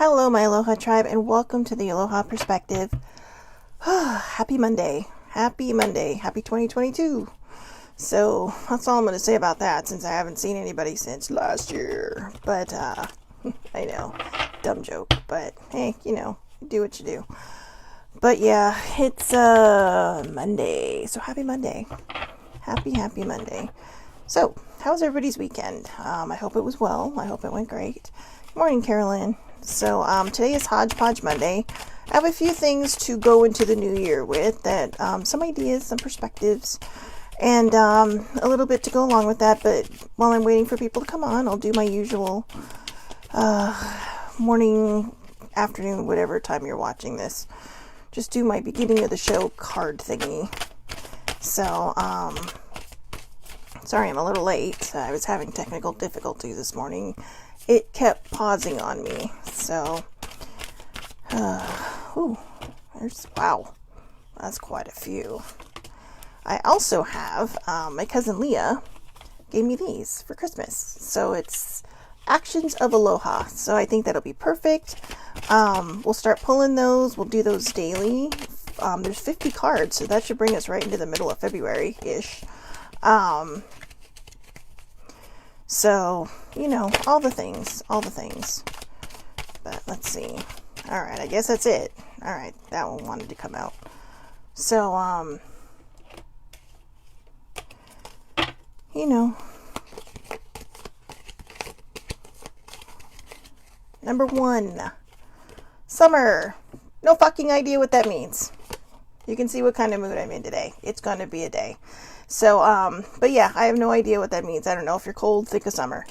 Hello, my Aloha tribe, and welcome to the Aloha Perspective. Happy Monday. Happy Monday. Happy 2022. So, that's all I'm going to say about that since I haven't seen anybody since last year. But, I know, dumb joke, but hey, do what you do. But yeah, it's Monday. So, happy Monday. Happy Monday. So, how was everybody's weekend? I hope it was well. I hope it went great. Good morning, Carolyn. So today is HodgePodge Monday. I have a few things to go into the new year with, that some ideas, some perspectives, and a little bit to go along with that. But while I'm waiting for people to come on, I'll do my usual morning, afternoon, whatever time you're watching this. Just do my beginning of the show card thingy. So, sorry I'm a little late. I was having technical difficulties this morning. It kept pausing on me, so, wow, that's quite a few. I also have, my cousin Leah gave me these for Christmas, so it's Actions of Aloha, so I think that'll be perfect. We'll start pulling those, we'll do those daily. There's 50 cards, so that should bring us right into the middle of February-ish. So, all the things. But let's see. Alright, I guess that's it. Alright, that one wanted to come out. So, number 1. Summer. No fucking idea what that means. You can see what kind of mood I'm in today. It's going to be a day. So, but yeah, I have no idea what that means. I don't know. If you're cold, think of summer.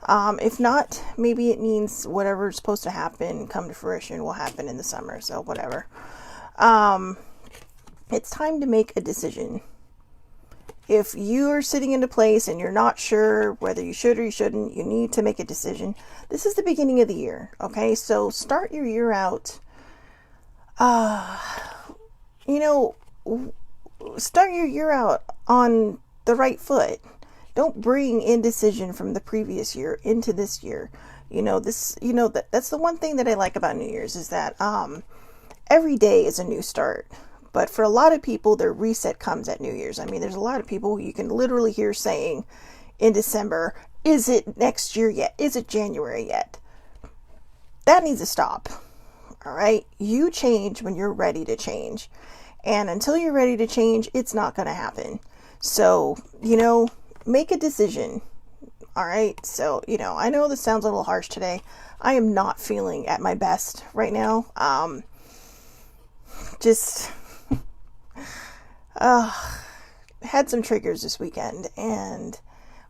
If not, maybe it means whatever's supposed to happen, come to fruition, will happen in the summer. So whatever. It's time to make a decision. If you're sitting in a place and you're not sure whether you should or you shouldn't, you need to make a decision. This is the beginning of the year. Okay. So start your year out, start your year out on the right foot. Don't bring indecision from the previous year into this year. That's the one thing that I like about New Year's is that every day is a new start. But for a lot of people, their reset comes at New Year's. I mean, there's a lot of people who you can literally hear saying in December, is it next year yet? Is it January yet? That needs to stop. All right? You change when you're ready to change. And until you're ready to change, it's not going to happen. So, make a decision. All right. So, I know this sounds a little harsh today. I am not feeling at my best right now. Had some triggers this weekend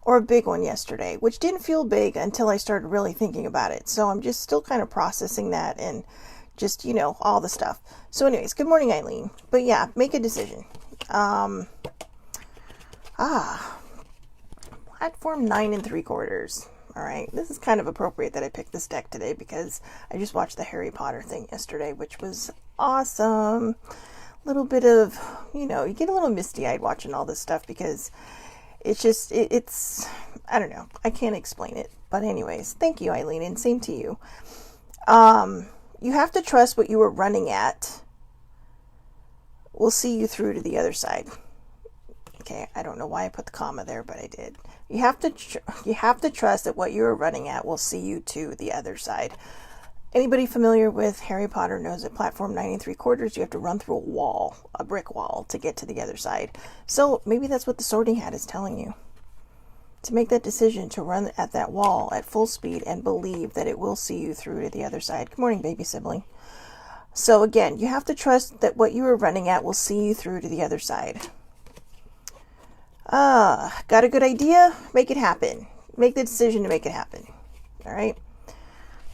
or a big one yesterday, which didn't feel big until I started really thinking about it. So I'm just still kind of processing that and just, all the stuff. So anyways, good morning, Eileen. But yeah, make a decision. Platform 9 3/4. All right. This is kind of appropriate that I picked this deck today because I just watched the Harry Potter thing yesterday, which was awesome. A little bit of, you get a little misty-eyed watching all this stuff because it's just, it's, I don't know. I can't explain it. But anyways, thank you, Eileen, and same to you. You have to trust what you are running at will see you through to the other side. Okay, I don't know why I put the comma there, but I did. You have to trust that what you are running at will see you to the other side. Anybody familiar with Harry Potter knows that platform 9 3/4, you have to run through a brick wall to get to the other side. So maybe that's what the Sorting Hat is telling you. To make that decision to run at that wall at full speed and believe that it will see you through to the other side. Good morning, baby sibling. So again, you have to trust that what you are running at will see you through to the other side. Got a good idea? Make it happen. Make the decision to make it happen. All right.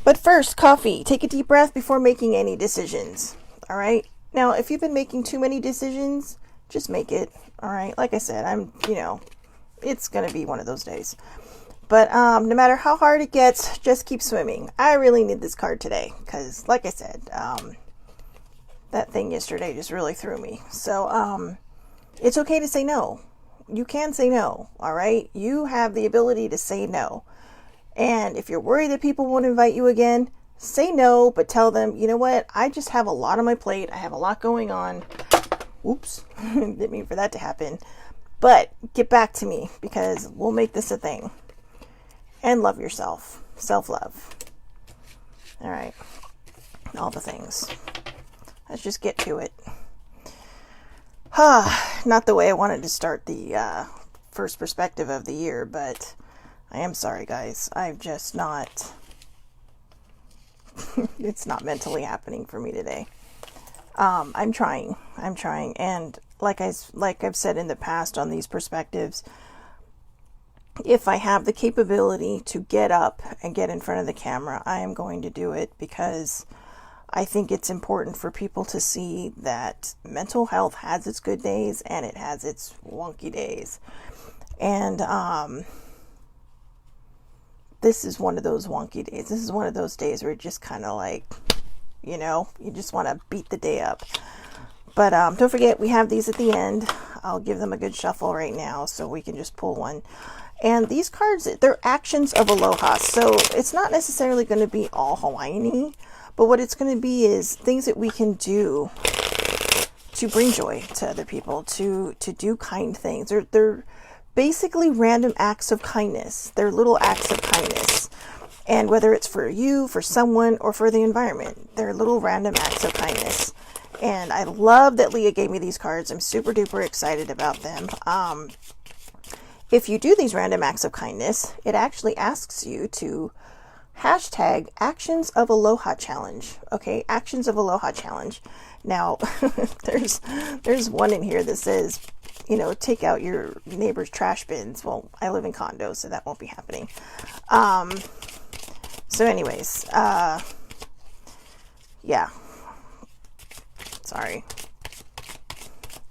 But first, coffee. Take a deep breath before making any decisions. All right. Now, if you've been making too many decisions, just make it. All right. Like I said, it's going to be one of those days. But no matter how hard it gets, just keep swimming. I really need this card today because, like I said, that thing yesterday just really threw me. So it's okay to say no. You can say no. All right. You have the ability to say no. And if you're worried that people won't invite you again, say no, but tell them, you know what, I just have a lot on my plate. I have a lot going on. Oops, didn't mean for that to happen. But get back to me because we'll make this a thing. And love yourself. Self-love. All right. All the things. Let's just get to it. Not the way I wanted to start the first perspective of the year, but I am sorry, guys. I'm just not... it's not mentally happening for me today. I'm trying. And like I've said in the past on these perspectives, if I have the capability to get up and get in front of the camera, I am going to do it because I think it's important for people to see that mental health has its good days and it has its wonky days. And this is one of those wonky days. This is one of those days where it just kind of like, you know, you just want to beat the day up. But don't forget, we have these at the end. I'll give them a good shuffle right now so we can just pull one. And these cards, they're actions of Aloha. So it's not necessarily going to be all Hawaiian-y, but what it's going to be is things that we can do to bring joy to other people, to do kind things. They're basically random acts of kindness. They're little acts of kindness. And whether it's for you, for someone, or for the environment, they're little random acts of kindness. And I love that Leah gave me these cards. I'm super duper excited about them. If you do these random acts of kindness, it actually asks you to hashtag Actions of Aloha Challenge. Okay, Actions of Aloha Challenge. Now, there's one in here that says, you know, take out your neighbor's trash bins. Well, I live in condos, so that won't be happening. So anyways, yeah. Sorry.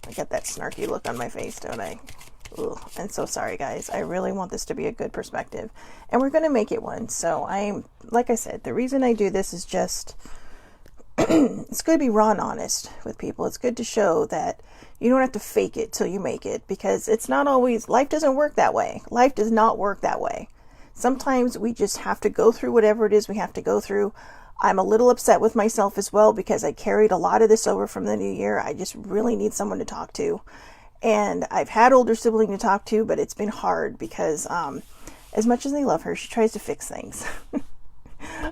I got that snarky look on my face, don't I? Ugh, I'm so sorry, guys. I really want this to be a good perspective. And we're going to make it one. So like I said, the reason I do this is just, it's good to be raw and honest with people. It's good to show that you don't have to fake it till you make it, because it's not always, life doesn't work that way. Life does not work that way. Sometimes we just have to go through whatever it is we have to go through. I'm a little upset with myself as well because I carried a lot of this over from the new year. I just really need someone to talk to. And I've had older sibling to talk to, but it's been hard because as much as I love her, she tries to fix things.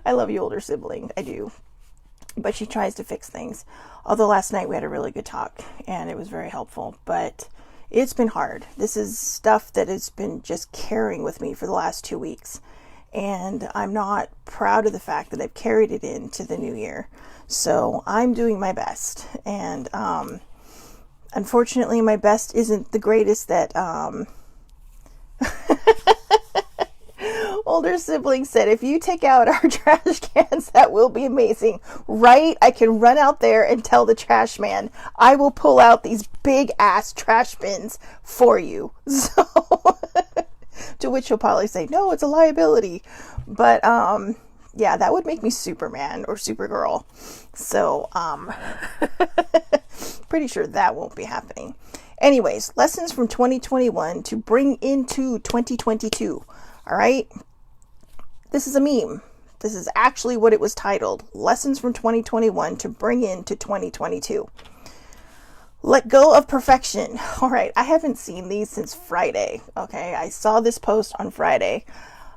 I love you, older sibling. I do. But she tries to fix things. Although last night we had a really good talk and it was very helpful. But it's been hard. This is stuff that has been just carrying with me for the last 2 weeks. And I'm not proud of the fact that I've carried it into the new year. So I'm doing my best. And unfortunately, my best isn't the greatest that older sibling said, if you take out our trash cans, that will be amazing. Right? I can run out there and tell the trash man, I will pull out these big ass trash bins for you. So... to which he'll probably say, no, it's a liability. But, yeah, that would make me Superman or Supergirl. So, pretty sure that won't be happening. Anyways, lessons from 2021 to bring into 2022. All right. This is a meme. This is actually what it was titled. Lessons from 2021 to bring into 2022. Let go of perfection. All right. I haven't seen these since Friday. Okay. I saw this post on Friday.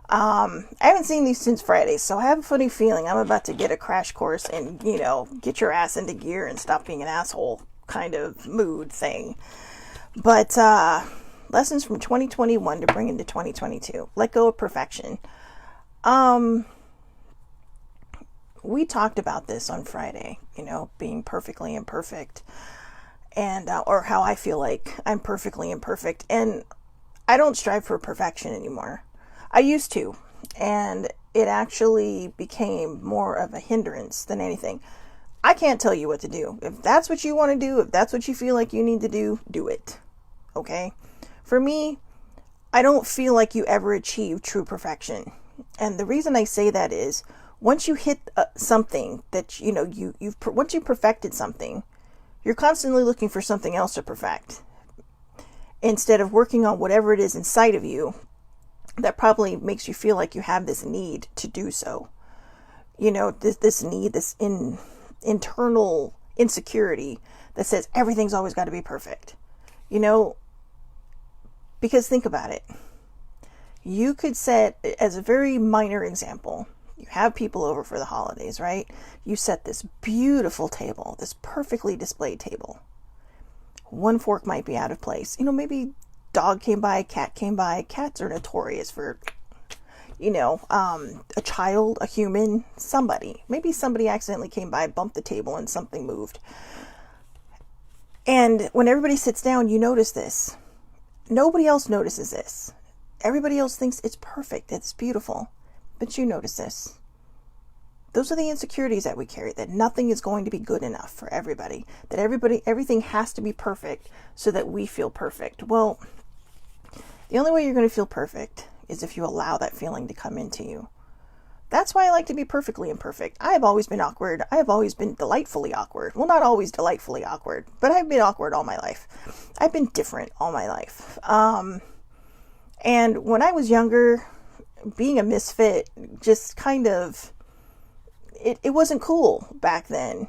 I haven't seen these since Friday. So I have a funny feeling I'm about to get a crash course and, you know, get your ass into gear and stop being an asshole kind of mood thing. But, lessons from 2021 to bring into 2022. Let go of perfection. We talked about this on Friday, you know, being perfectly imperfect. And, or how I feel like I'm perfectly imperfect. And I don't strive for perfection anymore. I used to. And it actually became more of a hindrance than anything. I can't tell you what to do. If that's what you want to do, if that's what you feel like you need to do it. Okay? For me, I don't feel like you ever achieve true perfection. And the reason I say that is, once you hit something that, you know, once you perfected something, you're constantly looking for something else to perfect instead of working on whatever it is inside of you that probably makes you feel like you have this need to do so. this need, this internal insecurity that says everything's always got to be perfect. Because think about it. You could set, as a very minor example, you have people over for the holidays, right? You set this beautiful table, this perfectly displayed table. One fork might be out of place. Maybe dog came by, cat came by. Cats are notorious for, a child, a human, somebody. Maybe somebody accidentally came by, bumped the table, and something moved. And when everybody sits down, you notice this. Nobody else notices this. Everybody else thinks it's perfect, it's beautiful. But you notice this. Those are the insecurities that we carry, that nothing is going to be good enough for everybody, that everything has to be perfect so that we feel perfect. Well, the only way you're going to feel perfect is if you allow that feeling to come into you. That's why I like to be perfectly imperfect. I have always been awkward. I have always been delightfully awkward. Well, not always delightfully awkward, but I've been awkward all my life. I've been different all my life. And when I was younger, being a misfit just kind of, it wasn't cool back then,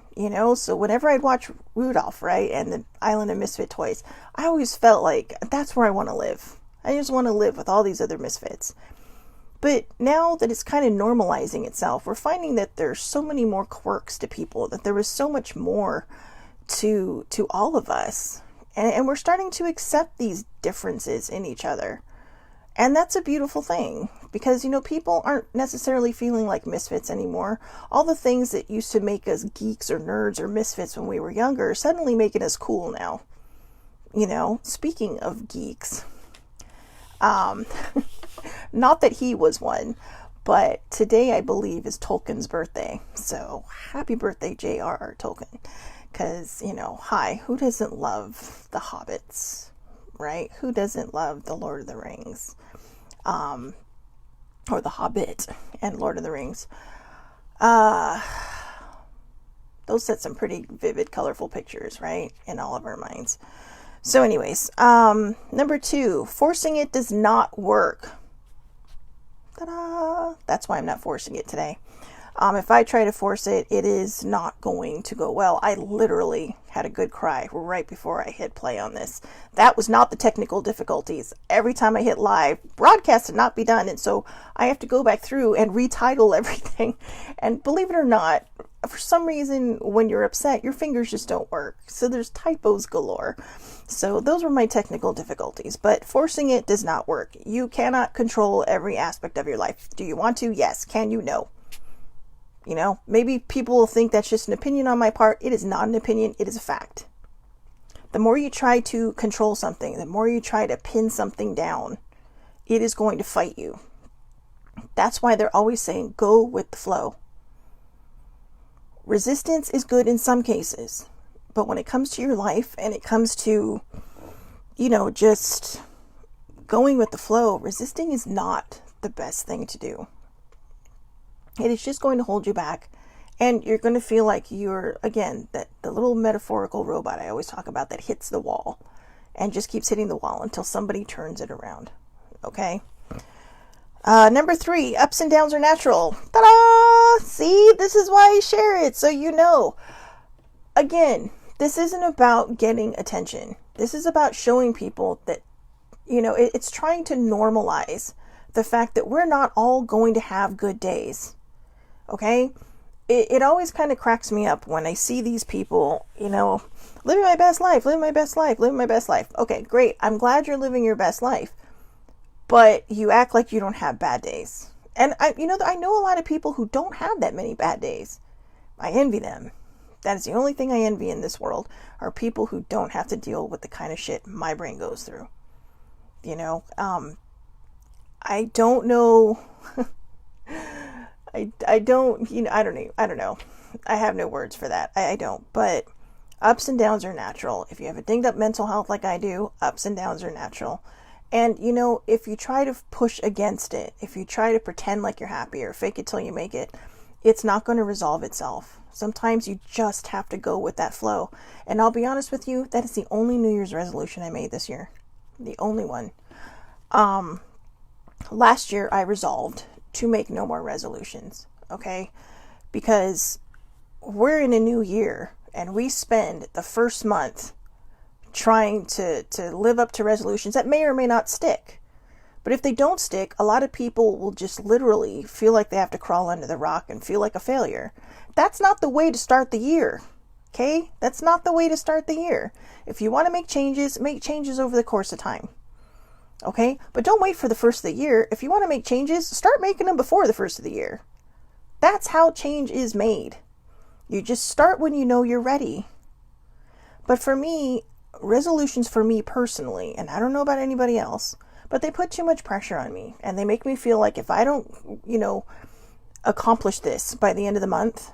So whenever I'd watch Rudolph, right, and the Island of Misfit Toys, I always felt like that's where I want to live. I just want to live with all these other misfits. But now that it's kind of normalizing itself, we're finding that there's so many more quirks to people, that there was so much more to all of us. And we're starting to accept these differences in each other. And that's a beautiful thing, because, people aren't necessarily feeling like misfits anymore. All the things that used to make us geeks or nerds or misfits when we were younger are suddenly making us cool now. Speaking of geeks, not that he was one, but today I believe is Tolkien's birthday. So happy birthday, J.R.R. Tolkien. Because, hi, who doesn't love the Hobbits, right? Who doesn't love the Lord of the Rings? Or the Hobbit and Lord of the Rings. Those set some pretty vivid, colorful pictures, right? In all of our minds. So anyways, number 2, forcing it does not work. Ta-da! That's why I'm not forcing it today. If I try to force it, it is not going to go well. I literally had a good cry right before I hit play on this. That was not the technical difficulties. Every time I hit live, broadcast would not be done. And so I have to go back through and retitle everything. And believe it or not, for some reason, when you're upset, your fingers just don't work. So there's typos galore. So those were my technical difficulties. But forcing it does not work. You cannot control every aspect of your life. Do you want to? Yes. Can you? No. Maybe people will think that's just an opinion on my part. It is not an opinion. It is a fact. The more you try to control something, the more you try to pin something down, it is going to fight you. That's why they're always saying, go with the flow. Resistance is good in some cases, but when it comes to your life and it comes to, just going with the flow, resisting is not the best thing to do. It is just going to hold you back, and you're going to feel like you're, again, the little metaphorical robot I always talk about that hits the wall and just keeps hitting the wall until somebody turns it around. Okay? Number 3, ups and downs are natural. Ta-da! See, this is why I share it, so you know. Again, this isn't about getting attention. This is about showing people that, it's trying to normalize the fact that we're not all going to have good days. Okay? It always kind of cracks me up when I see these people, living my best life, living my best life, living my best life. Okay, great. I'm glad you're living your best life. But you act like you don't have bad days. And I know a lot of people who don't have that many bad days. I envy them. That is the only thing I envy in this world, are people who don't have to deal with the kind of shit my brain goes through. I don't know. I don't know. I have no words for that. I don't. But ups and downs are natural. If you have a dinged up mental health like I do, ups and downs are natural. And, if you try to push against it, if you try to pretend like you're happy or fake it till you make it, it's not going to resolve itself. Sometimes you just have to go with that flow. And I'll be honest with you, that is the only New Year's resolution I made this year. The only one. Last year I resolved to make no more resolutions. Okay? because we're in a new year and we spend the first month trying to live up to resolutions that may or may not stick. But if they don't stick, a lot of people will just literally feel like they have to crawl under the rock and feel like a failure. That's not the way to start the year. Okay? That's not the way to start the year. If you want to make changes over the course of time. Okay? But don't wait for the first of the year. If you want to make changes, start making them before the first of the year. That's how change is made. You just start when you know you're ready. But for me, resolutions for me personally, and I don't know about anybody else, but they put too much pressure on me, and they make me feel like if I don't, accomplish this by the end of the month,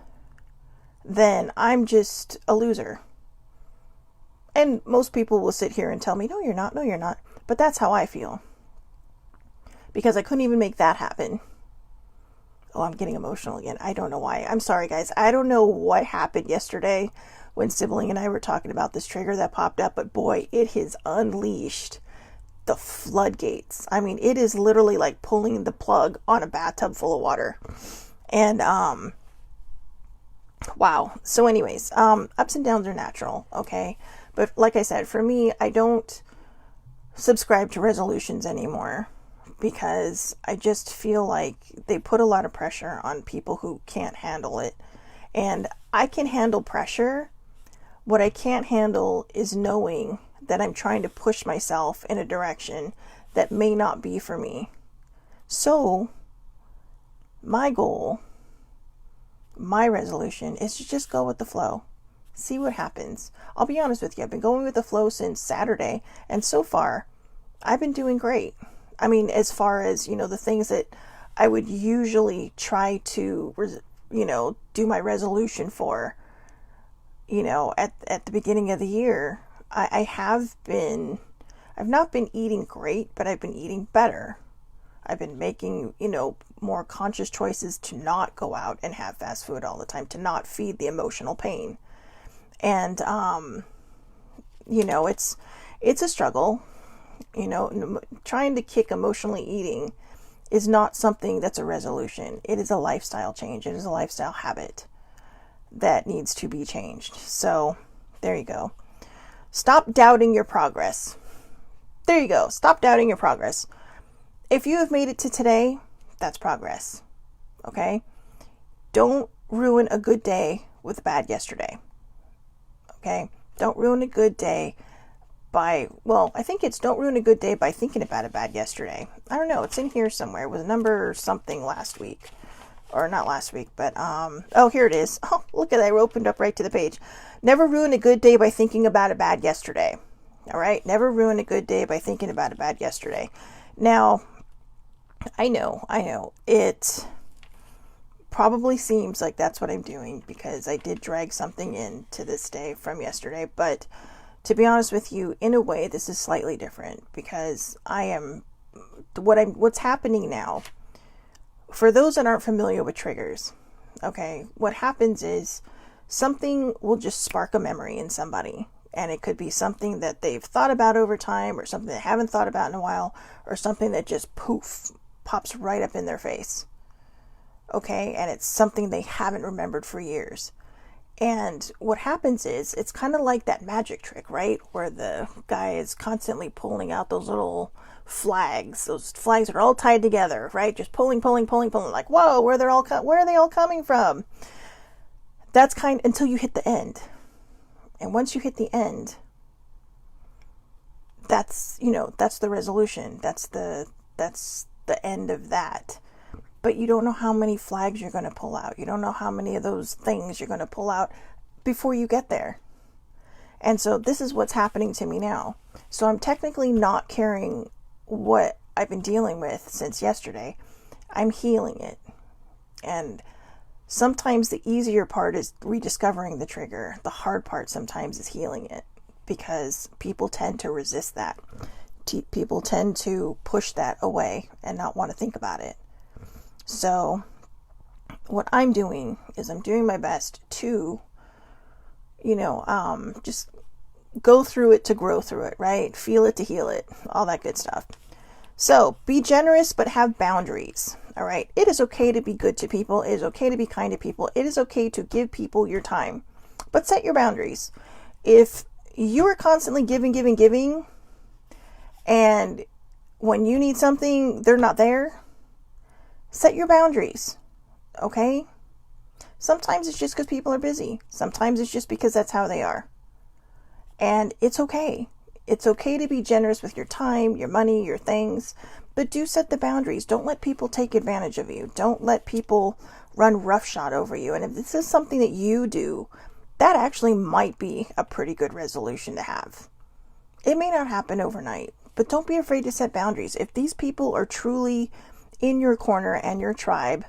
then I'm just a loser. And most people will sit here and tell me, no, you're not. But that's how I feel. Because I couldn't even make that happen. Oh, I'm getting emotional again. I don't know why. I'm sorry, guys. I don't know what happened yesterday when Sibling and I were talking about this trigger that popped up, but boy, it has unleashed the floodgates. I mean, it is literally like pulling the plug on a bathtub full of water. And, wow. So anyways, ups and downs are natural. Okay. But like I said, for me, I don't subscribe to resolutions anymore because I just feel like they put a lot of pressure on people who can't handle it. And I can handle pressure. What I can't handle is knowing that I'm trying to push myself in a direction that may not be for me. So, my goal, my resolution is to just go with the flow. See what happens. I'll be honest with you, I've been going with the flow since Saturday, and so far, I've been doing great. I mean, as far as, the things that I would usually try to, do my resolution for, at the beginning of the year, I've not been eating great, but I've been eating better. I've been making, more conscious choices to not go out and have fast food all the time, to not feed the emotional pain. And, it's a struggle, trying to kick emotionally eating is not something that's a resolution. It is a lifestyle change. It is a lifestyle habit that needs to be changed. So there you go. Stop doubting your progress. There you go. Stop doubting your progress. If you have made it to today, that's progress. Okay? Don't ruin a good day with a bad yesterday. Okay? Don't ruin a good day don't ruin a good day by thinking about a bad yesterday. I don't know. It's in here somewhere. It was number something last week. Or not last week, but, here it is. Oh, look at that. I opened up right to the page. Never ruin a good day by thinking about a bad yesterday. All right? Never ruin a good day by thinking about a bad yesterday. Now, I know. It probably seems like that's what I'm doing because I did drag something into this day from yesterday, but to be honest with you, in a way, this is slightly different because what's happening now. For those that aren't familiar with triggers, okay, what happens is something will just spark a memory in somebody. And it could be something that they've thought about over time or something they haven't thought about in a while or something that just poof, pops right up in their face. Okay, and it's something they haven't remembered for years. And what happens is it's kind of like that magic trick, right? Where the guy is constantly pulling out those little flags. Those flags are all tied together, right? Just pulling. Like, whoa, where are they all coming from? That's until you hit the end. And once you hit the end, that's the resolution. That's the end of that. But you don't know how many flags you're going to pull out. You don't know how many of those things you're going to pull out before you get there. And so this is what's happening to me now. So I'm technically not carrying what I've been dealing with since yesterday. I'm healing it. And sometimes the easier part is rediscovering the trigger. The hard part sometimes is healing it because people tend to resist that. People tend to push that away and not want to think about it. So what I'm doing is I'm doing my best to, just go through it to grow through it, right? Feel it to heal it, all that good stuff. So be generous, but have boundaries. All right. It is okay to be good to people. It is okay to be kind to people. It is okay to give people your time, but set your boundaries. If you are constantly giving, and when you need something, they're not there, set your boundaries. Okay. Sometimes it's just because people are busy. Sometimes it's just because that's how they are. And it's okay. It's okay to be generous with your time, your money, your things, but do set the boundaries. Don't let people take advantage of you. Don't let people run roughshod over you. And if this is something that you do, that actually might be a pretty good resolution to have. It may not happen overnight, but don't be afraid to set boundaries. If these people are truly in your corner and your tribe,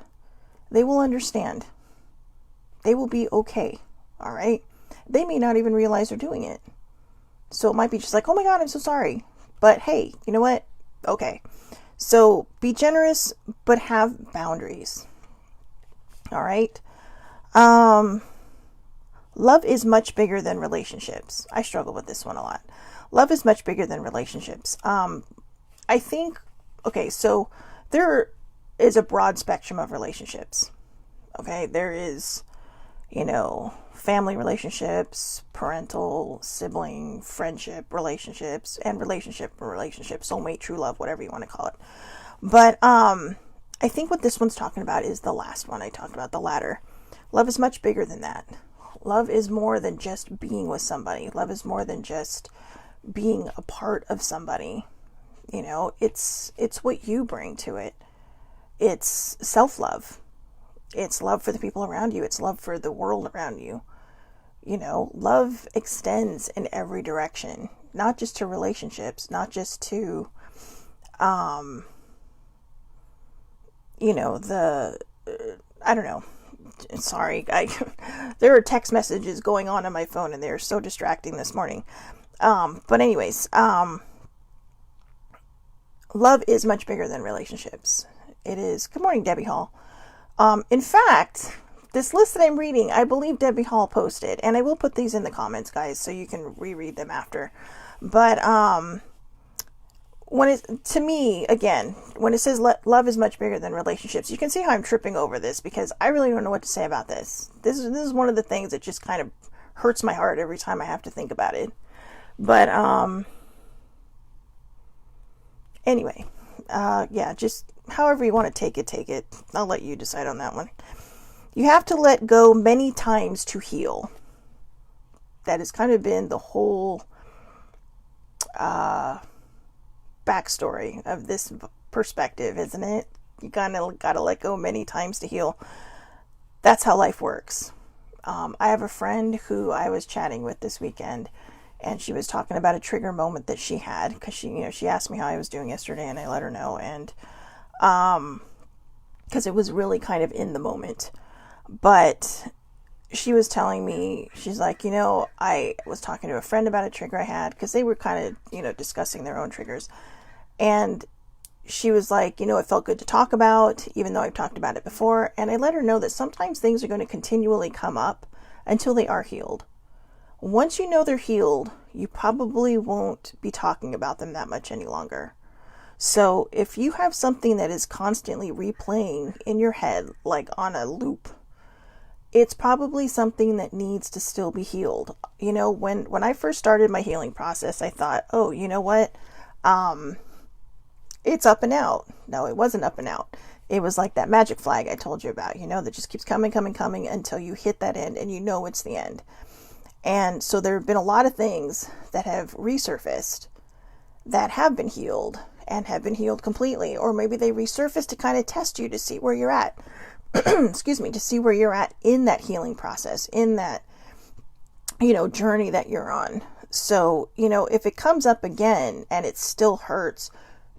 they will understand. They will be okay. All right. They may not even realize they're doing it. So it might be just like, oh my God, I'm so sorry. But hey, you know what? Okay. So be generous, but have boundaries. All right. Love is much bigger than relationships. I struggle with this one a lot. Love is much bigger than relationships. I think, okay, so there is a broad spectrum of relationships. Okay. There is, family relationships, parental, sibling, friendship relationships, and relationship, soulmate, true love, whatever you want to call it. But I think what this one's talking about is the last one I talked about, the latter. Love is much bigger than that. Love is more than just being with somebody. Love is more than just being a part of somebody. It's what you bring to it. It's self-love. It's love for the people around you. It's love for the world around you. Love extends in every direction, not just to relationships, not just to, I don't know. Sorry. There are text messages going on my phone and they're so distracting this morning. But anyways, love is much bigger than relationships. It is. Good morning, Debbie Hall. In fact, this list that I'm reading, I believe Debbie Hall posted, and I will put these in the comments, guys, so you can reread them after. But when to me, again, when it says love is much bigger than relationships, you can see how I'm tripping over this because I really don't know what to say about this. This is one of the things that just kind of hurts my heart every time I have to think about it. But anyway, yeah, just however you want to take it. I'll let you decide on that one. You have to let go many times to heal. That has kind of been the whole backstory of this perspective, isn't it? You kind of got to let go many times to heal. That's how life works. I have a friend who I was chatting with this weekend, and she was talking about a trigger moment that she had because she asked me how I was doing yesterday, and I let her know, and because it was really kind of in the moment. But she was telling me, she's like, I was talking to a friend about a trigger I had because they were kind of, discussing their own triggers. And she was like, it felt good to talk about, even though I've talked about it before. And I let her know that sometimes things are going to continually come up until they are healed. Once you know they're healed, you probably won't be talking about them that much any longer. So if you have something that is constantly replaying in your head, like on a loop, it's probably something that needs to still be healed. When I first started my healing process, I thought, oh, you know what? It's up and out. No, it wasn't up and out. It was like that magic flag I told you about, that just keeps coming until you hit that end and it's the end. And so there have been a lot of things that have resurfaced that have been healed and have been healed completely. Or maybe they resurfaced to kind of test you to see where you're at. Excuse me, to see where you're at in that healing process, in that, journey that you're on. So, if it comes up again and it still hurts,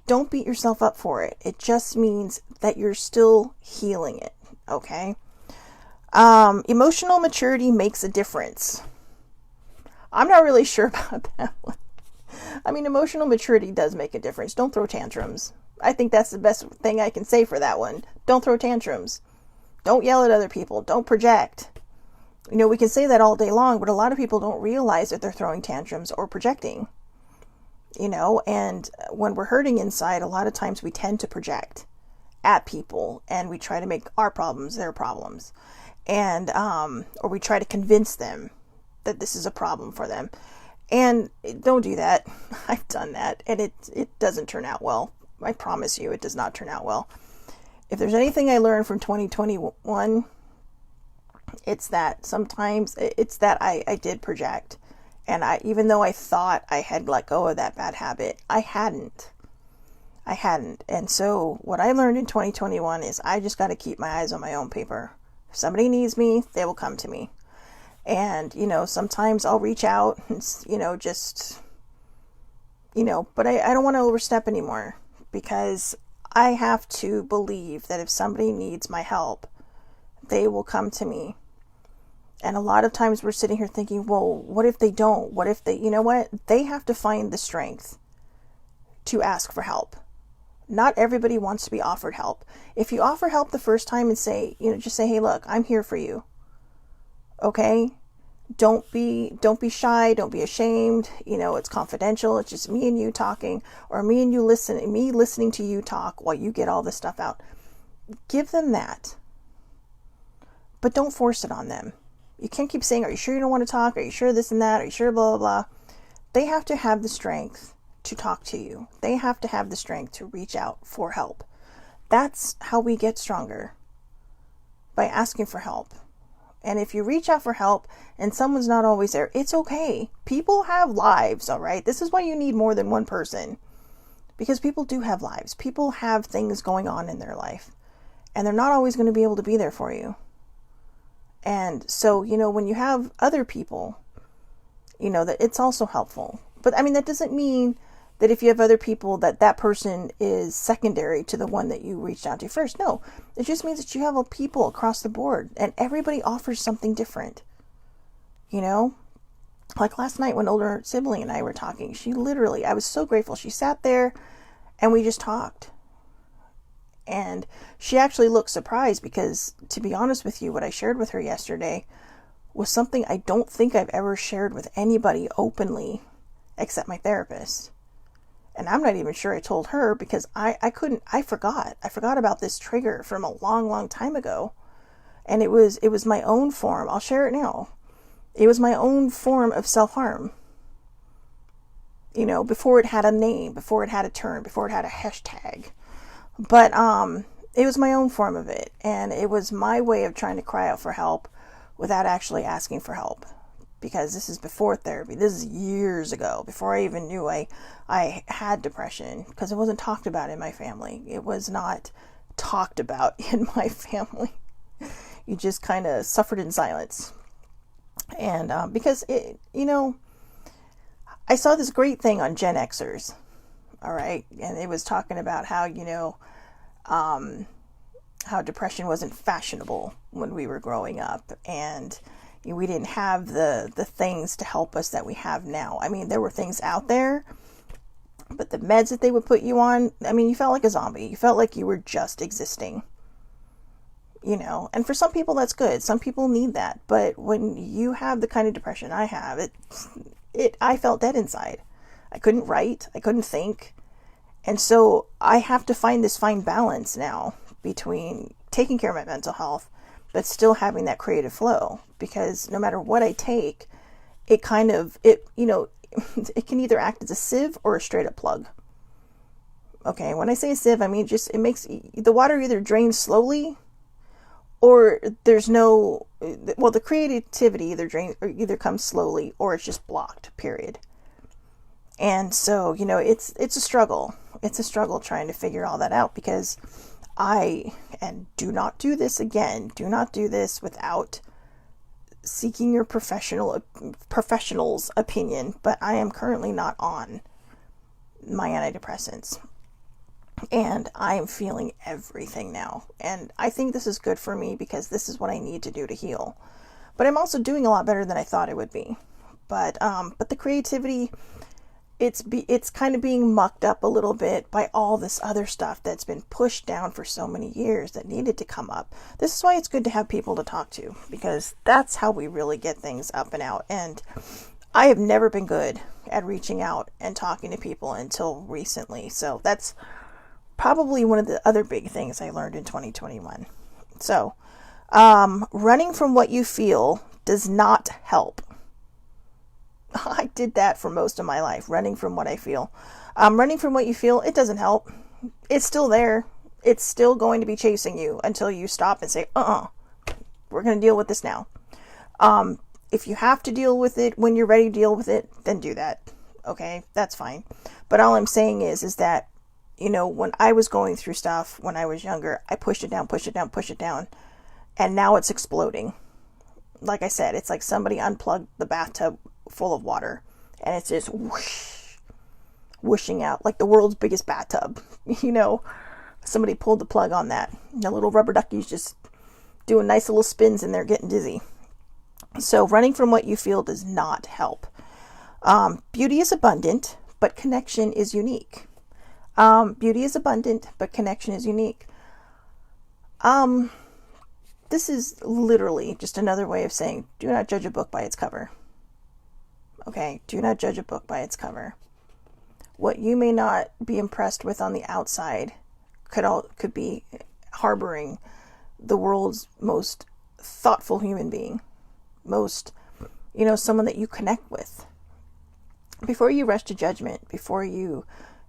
don't beat yourself up for it. It just means that you're still healing it. Okay. Emotional maturity makes a difference. I'm not really sure about that one. Emotional maturity does make a difference. Don't throw tantrums. I think that's the best thing I can say for that one. Don't throw tantrums. Don't yell at other people. Don't project. We can say that all day long, but a lot of people don't realize that they're throwing tantrums or projecting. and when we're hurting inside, a lot of times we tend to project at people and we try to make our problems their problems, and or we try to convince them that this is a problem for them. And don't do that. I've done that, and it doesn't turn out well. I promise you, it does not turn out well. If there's anything I learned from 2021, it's that sometimes I did project. And even though I thought I had let go of that bad habit, I hadn't. And so what I learned in 2021 is I just got to keep my eyes on my own paper. If somebody needs me, they will come to me. And, sometimes I'll reach out and, but I don't want to overstep anymore, because I have to believe that if somebody needs my help, they will come to me. And a lot of times we're sitting here thinking, well, what if they don't? What if they, they have to find the strength to ask for help. Not everybody wants to be offered help. If you offer help the first time and say, just say, hey, look, I'm here for you. Okay? Don't be shy. Don't be ashamed. It's confidential. It's just me and you talking, or me and you listening to you talk while you get all this stuff out. Give them that. But don't force it on them. You can't keep saying, are you sure you don't want to talk? Are you sure this and that? Are you sure blah, blah, blah? They have to have the strength to talk to you. They have to have the strength to reach out for help. That's how we get stronger, by asking for help. And if you reach out for help and someone's not always there, it's okay. People have lives, all right? This is why you need more than one person, because people do have lives. People have things going on in their life, and they're not always going to be able to be there for you. And so, when you have other people, that it's also helpful. But that doesn't mean that if you have other people that person is secondary to the one that you reached out to first. No, it just means that you have people across the board, and everybody offers something different. Like last night when older sibling and I were talking, I was so grateful. She sat there and we just talked. And she actually looked surprised, because, to be honest with you, what I shared with her yesterday was something I don't think I've ever shared with anybody openly except my therapist. And I'm not even sure I told her, because I forgot. I forgot about this trigger from a long, long time ago. And it was my own form. I'll share it now. It was my own form of self-harm. Before it had a name, before it had a term, before it had a hashtag. But it was my own form of it, and it was my way of trying to cry out for help without actually asking for help, because this is before therapy. This is years ago, before I even knew I had depression, because it wasn't talked about in my family. It was not talked about in my family. You just kind of suffered in silence. And because I saw this great thing on Gen Xers. All right. And it was talking about how, how depression wasn't fashionable when we were growing up, and we didn't have the things to help us that we have now. There were things out there, but the meds that they would put you on, you felt like a zombie. You felt like you were just existing, and for some people that's good. Some people need that. But when you have the kind of depression I have, I felt dead inside. I couldn't write. I couldn't think. And so I have to find this fine balance now between taking care of my mental health, but still having that creative flow, because no matter what I take, it can either act as a sieve or a straight up plug. Okay. When I say a sieve, it makes the water either drains slowly, or the creativity either comes slowly, or it's just blocked, period. And so, it's a struggle. It's a struggle trying to figure all that out, because do not do this again. Do not do this without seeking your professional's opinion. But I am currently not on my antidepressants, and I am feeling everything now. And I think this is good for me, because this is what I need to do to heal. But I'm also doing a lot better than I thought it would be. But the creativity, it's kind of being mucked up a little bit by all this other stuff that's been pushed down for so many years that needed to come up. This is why it's good to have people to talk to, because that's how we really get things up and out. And I have never been good at reaching out and talking to people until recently. So that's probably one of the other big things I learned in 2021. So, running from what you feel does not help. I did that for most of my life, running from what I feel. Running from what you feel, it doesn't help. It's still there. It's still going to be chasing you until you stop and say, we're going to deal with this now. If you have to deal with it when you're ready to deal with it, then do that. Okay, that's fine. But all I'm saying is that, when I was going through stuff when I was younger, I pushed it down, and now it's exploding. Like I said, it's like somebody unplugged the bathtub full of water, and it's just whooshing out like the world's biggest bathtub. Somebody pulled the plug on that. The little rubber duckies just doing nice little spins and they're getting dizzy. So running from what you feel does not help. Beauty is abundant, but connection is unique. Beauty is abundant, but connection is unique. This is literally just another way of saying, do not judge a book by its cover. Okay, do not judge a book by its cover. What you may not be impressed with on the outside could be harboring the world's most thoughtful human being, most, someone that you connect with. Before you rush to judgment, before you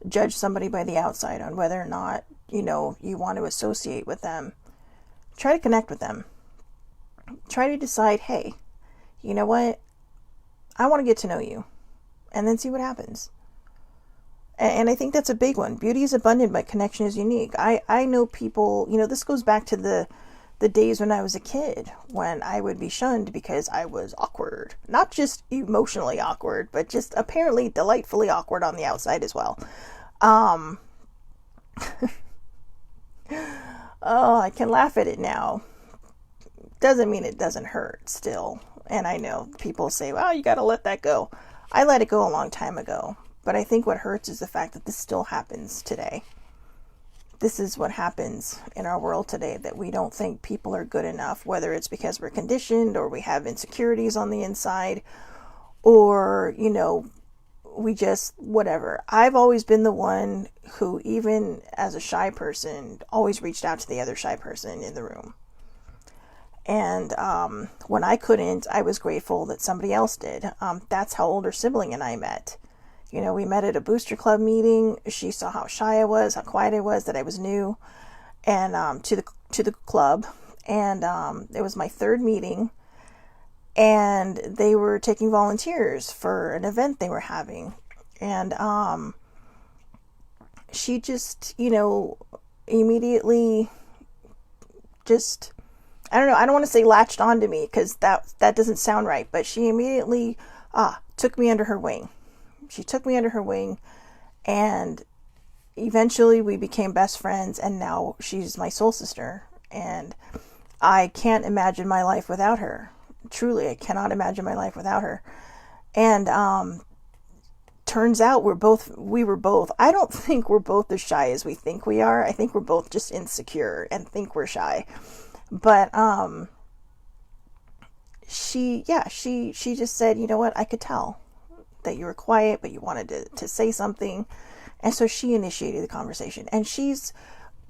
judge somebody by the outside on whether or not, you want to associate with them, try to connect with them. Try to decide, hey, you know what? I want to get to know you, and then see what happens. And I think that's a big one. Beauty is abundant, but connection is unique. I know people, this goes back to the days when I was a kid, when I would be shunned because I was awkward. Not just emotionally awkward, but just apparently delightfully awkward on the outside as well. Oh, I can laugh at it now. Doesn't mean it doesn't hurt still. And I know people say, well, you got to let that go. I let it go a long time ago. But I think what hurts is the fact that this still happens today. This is what happens in our world today, that we don't think people are good enough, whether it's because we're conditioned or we have insecurities on the inside, or, we just, whatever. I've always been the one who, even as a shy person, always reached out to the other shy person in the room. And when I couldn't, I was grateful that somebody else did. That's how older sibling and I met. We met at a booster club meeting. She saw how shy I was, how quiet I was, that I was new, and to the club. And it was my third meeting, and they were taking volunteers for an event they were having. And she just, immediately just, I don't know, I don't want to say latched onto me, because that doesn't sound right, but she immediately took me under her wing. She took me under her wing, and eventually we became best friends, and now she's my soul sister, and I can't imagine my life without her. Truly, I cannot imagine my life without her. And turns out we were both, I don't think we're both as shy as we think we are. I think we're both just insecure and think we're shy. But she just said, you know what, I could tell that you were quiet, but you wanted to say something. And so she initiated the conversation. And she's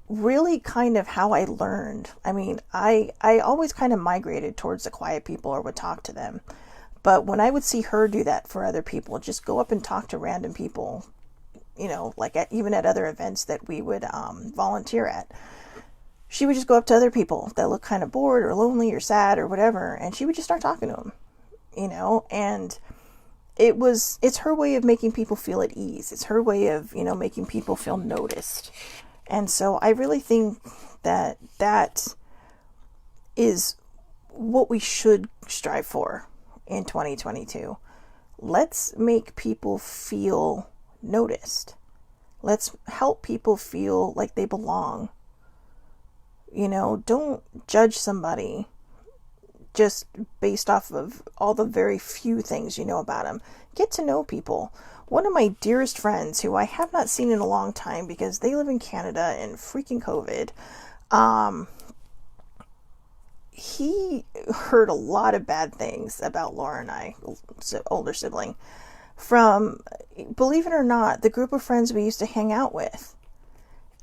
really kind of how I learned. I mean, I always kind of migrated towards the quiet people or would talk to them. But when I would see her do that for other people, just go up and talk to random people, like even at other events that we would volunteer at, she would just go up to other people that looked kind of bored or lonely or sad or whatever, and she would just start talking to them, and it's her way of making people feel at ease. It's her way of, making people feel noticed. And so I really think that is what we should strive for in 2022. Let's make people feel noticed. Let's help people feel like they belong. Don't judge somebody just based off of all the very few things you know about them. Get to know people. One of my dearest friends, who I have not seen in a long time because they live in Canada and freaking COVID, he heard a lot of bad things about Laura and I, older sibling, from, believe it or not, the group of friends we used to hang out with.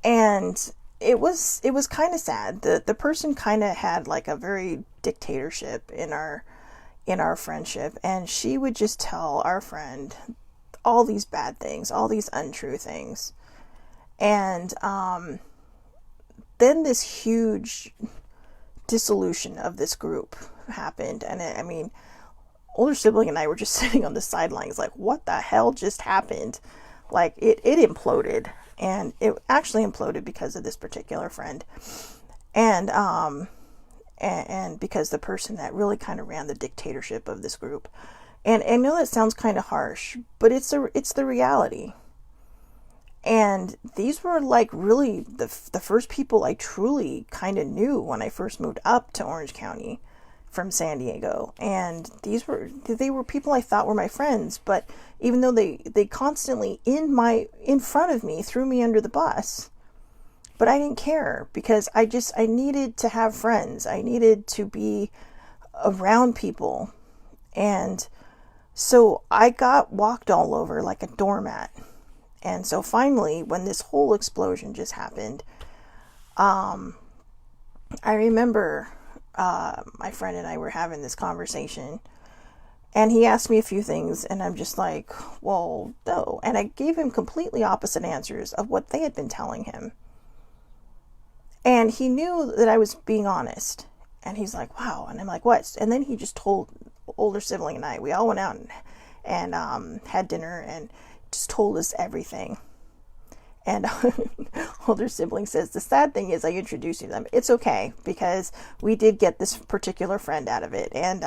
And it was kind of sad. The person kind of had like a very dictatorship in our friendship, and she would just tell our friend all these bad things, all these untrue things. And then this huge dissolution of this group happened. And I mean, older sibling and I were just sitting on the sidelines like, what the hell just happened? Like it imploded, and it actually imploded because of this particular friend. And because the person that really kind of ran the dictatorship of this group. And I know that sounds kind of harsh, but it's the reality. And these were like really the first people I truly kind of knew when I first moved up to Orange County from San Diego. And they were people I thought were my friends, but even though they constantly in front of me threw me under the bus, but I didn't care, because I needed to have friends. I needed to be around people. And so I got walked all over like a doormat. And so finally, when this whole explosion just happened, I remember my friend and I were having this conversation, and he asked me a few things, and I'm just like, well, no. And I gave him completely opposite answers of what they had been telling him. And he knew that I was being honest. And he's like, wow. And I'm like, what? And then he just told older sibling and I, we all went out and had dinner and just told us everything. And older sibling says, the sad thing is I introduced you to them. It's okay, because we did get this particular friend out of it. And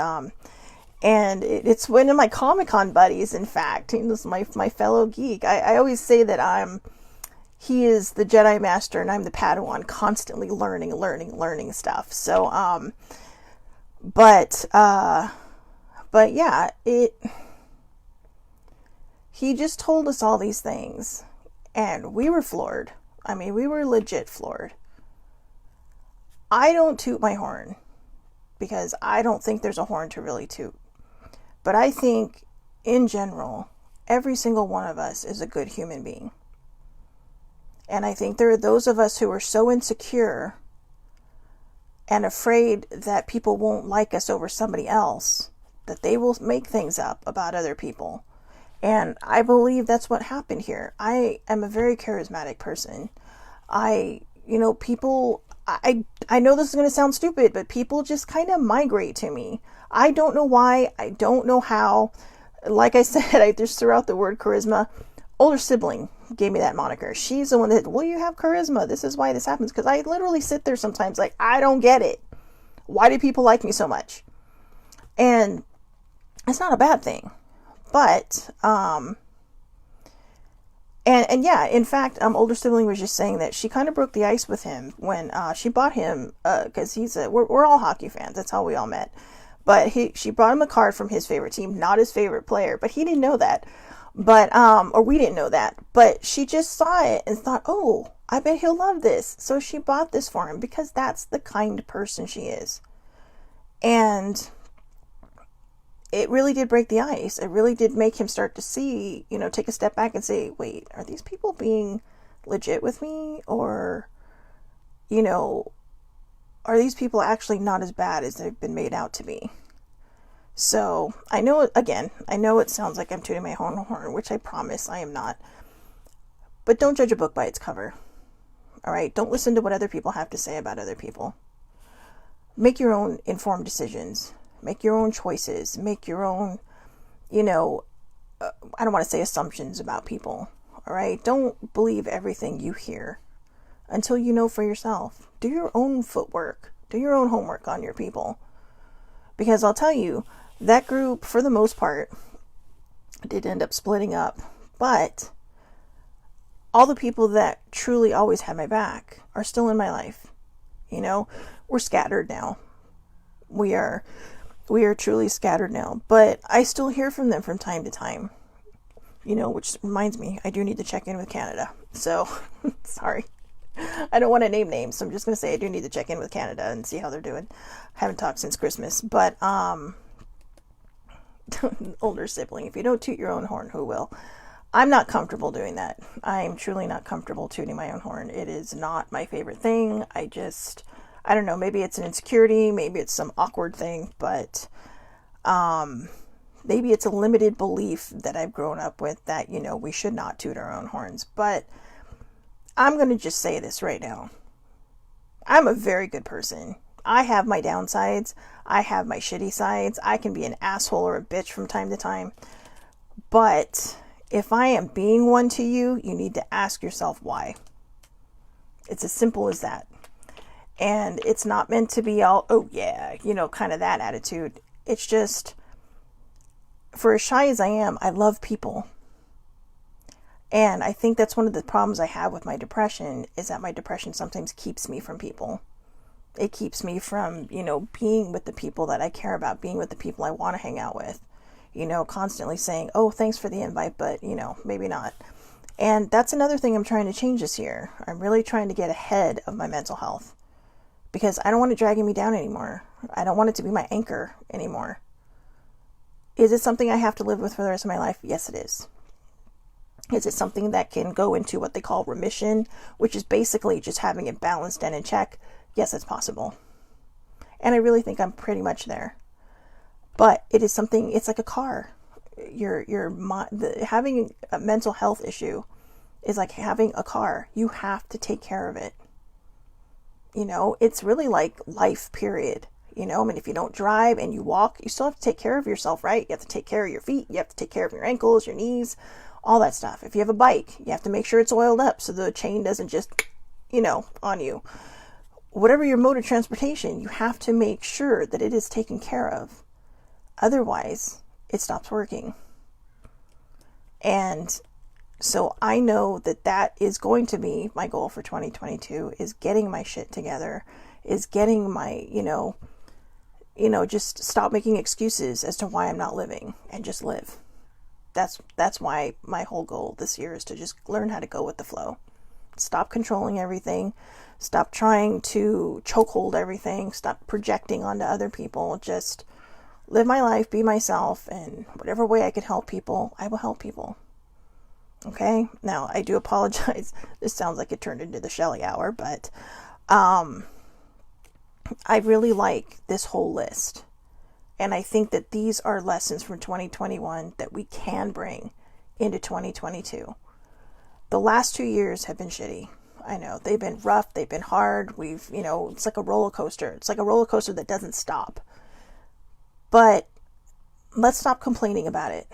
it's one of my Comic-Con buddies, in fact. He's my fellow geek. I always say that he is the Jedi Master and I'm the Padawan, constantly learning stuff. So, but yeah, he just told us all these things, and we were floored. I mean, we were legit floored. I don't toot my horn, because I don't think there's a horn to really toot. But I think, in general, every single one of us is a good human being. And I think there are those of us who are so insecure and afraid that people won't like us over somebody else, that they will make things up about other people. And I believe that's what happened here. I am a very charismatic person. People, I know this is going to sound stupid, but people just kind of migrate to me. I don't know why. I don't know how. Like I said, I just threw out the word charisma. Older sibling gave me that moniker. She's the one that, well, you have charisma. This is why this happens. Because I literally sit there sometimes like, I don't get it. Why do people like me so much? And it's not a bad thing. But, and yeah, in fact, older sibling was just saying that she kind of broke the ice with him when she bought him, because we're all hockey fans. That's how we all met. But she brought him a card from his favorite team, not his favorite player, but he didn't know that. But, or we didn't know that, but she just saw it and thought, oh, I bet he'll love this. So she bought this for him, because that's the kind person she is. And it really did break the ice. It really did make him start to see, take a step back and say, wait, are these people being legit with me? Or, are these people actually not as bad as they've been made out to be? So I know it sounds like I'm tooting my own horn, which I promise I am not. But don't judge a book by its cover. All right. Don't listen to what other people have to say about other people. Make your own informed decisions. Make your own choices. Make your own, I don't want to say assumptions about people. All right. Don't believe everything you hear until you know for yourself. Do your own footwork. Do your own homework on your people. Because I'll tell you, that group, for the most part, did end up splitting up. But all the people that truly always had my back are still in my life. We're scattered now. We are truly scattered now. But I still hear from them from time to time. Which reminds me, I do need to check in with Canada. So, sorry. I don't want to name names, so I'm just going to say I do need to check in with Canada and see how they're doing. Haven't talked since Christmas, but older sibling, if you don't toot your own horn, who will? I'm not comfortable doing that. I'm truly not comfortable tooting my own horn. It is not my favorite thing. I don't know, maybe it's an insecurity, maybe it's some awkward thing, but maybe it's a limited belief that I've grown up with that, we should not toot our own horns. But I'm going to just say this right now. I'm a very good person. I have my downsides. I have my shitty sides. I can be an asshole or a bitch from time to time. But if I am being one to you, you need to ask yourself why. It's as simple as that. And it's not meant to be all, oh yeah, kind of that attitude. It's just, for as shy as I am, I love people. And I think that's one of the problems I have with my depression, is that my depression sometimes keeps me from people. It keeps me from, being with the people that I care about, being with the people I want to hang out with, constantly saying, oh, thanks for the invite, but, maybe not. And that's another thing I'm trying to change this year. I'm really trying to get ahead of my mental health, because I don't want it dragging me down anymore. I don't want it to be my anchor anymore. Is it something I have to live with for the rest of my life? Yes, it is. Is it something that can go into what they call remission, which is basically just having it balanced and in check? Yes, it's possible. And I really think I'm pretty much there. But it is something, it's like a car. Having a mental health issue is like having a car. You have to take care of it. It's really like life, period. If you don't drive and you walk, you still have to take care of yourself, right? You have to take care of your feet. You have to take care of your ankles, your knees, all that stuff. If you have a bike, you have to make sure it's oiled up so the chain doesn't just, on you. Whatever your mode of transportation, you have to make sure that it is taken care of. Otherwise, it stops working. And so I know that is going to be my goal for 2022, is getting my shit together, is getting my, just stop making excuses as to why I'm not living and just live. That's why my whole goal this year is to just learn how to go with the flow. Stop controlling everything. Stop trying to chokehold everything. Stop projecting onto other people. Just live my life, be myself, and whatever way I can help people, I will help people. Okay? Now, I do apologize. This sounds like it turned into the Shelley hour, but I really like this whole list. And I think that these are lessons from 2021 that we can bring into 2022. The last 2 years have been shitty. I know, they've been rough, they've been hard. It's like a roller coaster. It's like a roller coaster that doesn't stop. But let's stop complaining about it.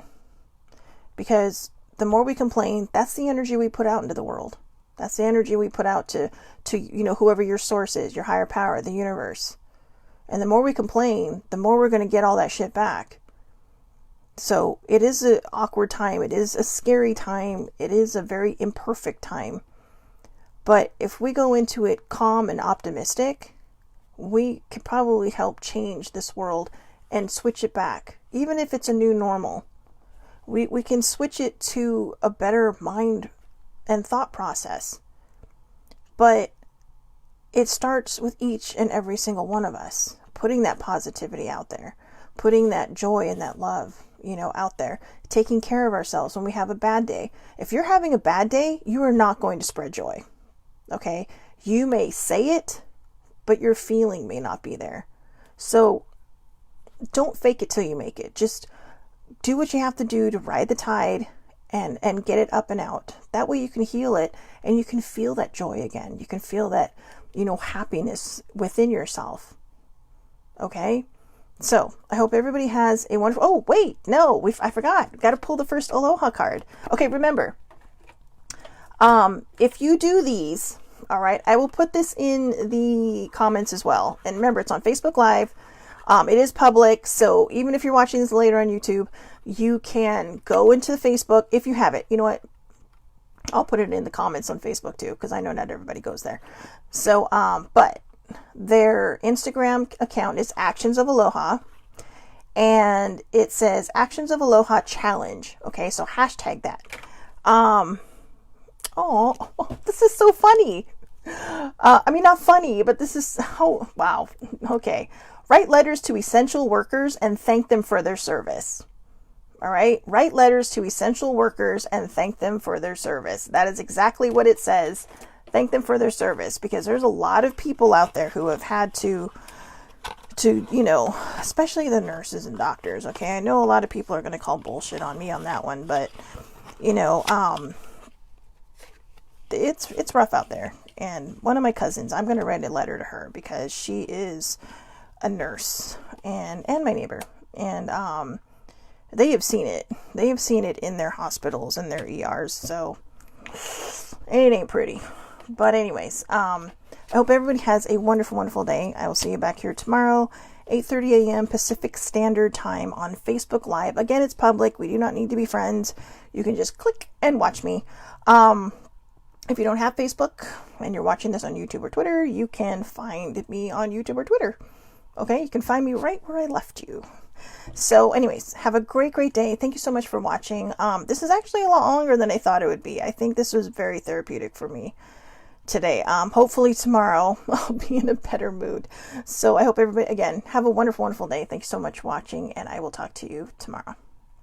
Because the more we complain, that's the energy we put out into the world. That's the energy we put out to whoever your source is, your higher power, the universe. And the more we complain, the more we're going to get all that shit back. So it is an awkward time. It is a scary time. It is a very imperfect time. But if we go into it calm and optimistic, we can probably help change this world and switch it back. Even if it's a new normal, we can switch it to a better mind and thought process. But it starts with each and every single one of us putting that positivity out there, putting that joy and that love, out there, taking care of ourselves when we have a bad day. If you're having a bad day, you are not going to spread joy. Okay? You may say it, but your feeling may not be there. So don't fake it till you make it. Just do what you have to do to ride the tide and get it up and out. That way you can heal it and you can feel that joy again. You can feel that, happiness within yourself. Okay? So I hope everybody has a wonderful, oh wait, no, I forgot. Got to pull the first Aloha card. Okay, remember, if you do these, all right, I will put this in the comments as well. And remember, it's on Facebook Live. It is public, so even if you're watching this later on YouTube, you can go into Facebook if you have it. You know what? I'll put it in the comments on Facebook too, because I know not everybody goes there. So, but their Instagram account is Actions of Aloha, and it says Actions of Aloha Challenge. Okay, so hashtag that. Oh, this is so funny. I mean, not funny, but this is how, wow. Okay. Write letters to essential workers and thank them for their service. All right. Write letters to essential workers and thank them for their service. That is exactly what it says. Thank them for their service, because there's a lot of people out there who have had to, especially the nurses and doctors. Okay. I know a lot of people are going to call bullshit on me on that one, but it's rough out there. And one of my cousins, I'm going to write a letter to her because she is a nurse and my neighbor. And, they have seen it. They have seen it in their hospitals and their ERs. So it ain't pretty. But anyways, I hope everybody has a wonderful, wonderful day. I will see you back here tomorrow, 8:30 a.m. Pacific Standard Time on Facebook Live. Again, it's public. We do not need to be friends. You can just click and watch me. If you don't have Facebook and you're watching this on YouTube or Twitter, you can find me on YouTube or Twitter. Okay, you can find me right where I left you. So anyways, have a great, great day. Thank you so much for watching. This is actually a lot longer than I thought it would be. I think this was very therapeutic for me today. Hopefully tomorrow I'll be in a better mood. So I hope everybody, again, have a wonderful, wonderful day. Thanks so much for watching, and I will talk to you tomorrow.